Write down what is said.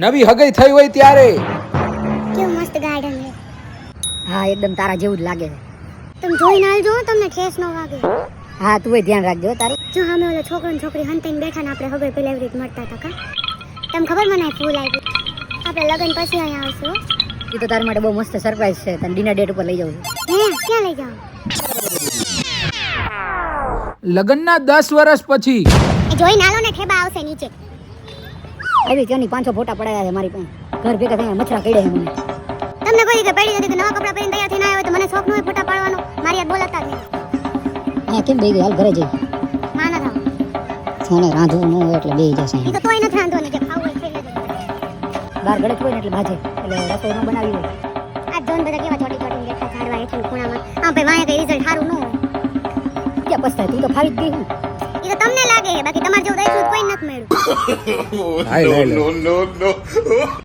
નવી હગઈ થઈ હોય ત્યારે કેવું મસ્ત ગાર્ડન છે. હા એકદમ તારા જેવું જ લાગે છે. તમે જોઈને આવજો તમને ઠેસ ન વાગે. હા તું ધ્યાન રાખજો હો તારું. જો અમે ઓલા છોકરો ને છોકરી હંતાઈને બેઠા ને આપણે હવે પેલા એવી રીતે મળતા હતા કા. તમને ખબર મને ફૂલ આવી. આપણે લગન પછી અહીંયા આવશું હો. એ તો તારા માટે બહુ મસ્ત સરપ્રાઈઝ છે. તને ડિનર ડેટ ઉપર લઈ જાઉં છું. હે ક્યાં લઈ જાવ? લગ્નના 10 વર્ષ પછી એ જોઈને આલો ને ઠેબા આવશે નીચે. આવી ત્યાંની 500 ફોટા પડાયા છે મારી પાસે. ઘર ભેગા થઈને મચ્છરા કડ્યા છે મને. તમને કોઈ કે પડી નથી કે નવા કપડા પહેરીને તૈયાર થઈને આવ્યો તો મને શોખ ન હોય ફોટા પાડવાનો. મારી યાદ બોલાતા જ નહીં. અહીંયા કેમ બેહી ગઈ? હાલ ઘરે જઈ. માં ના થાવ. સોને રાંધવું ન હોય એટલે બેહી જશે. એ તો તોય નથી રાંધવાની જે ખાવું હોય ખાઈ લેજો. બહાર ગળત હોય ને એટલે ભાજે. એટલે રસોઈ ન બનાવી હોય. આ જોન બધા કેવા ચોટી ચોટીને બેઠા ઝાડવા હેઠળ ખૂણામાં. હા ભાઈ વાંહે કઈ રિઝલ્ટ સારું ન હોય. ક્યાં પસ્તાય? તું તો ફાવી જ ગઈ હું. એ તો તમને લાગે બાકી તમારે જેવું દઈશું કોઈ નથી મળ્યું. હાય, હાય, હાય.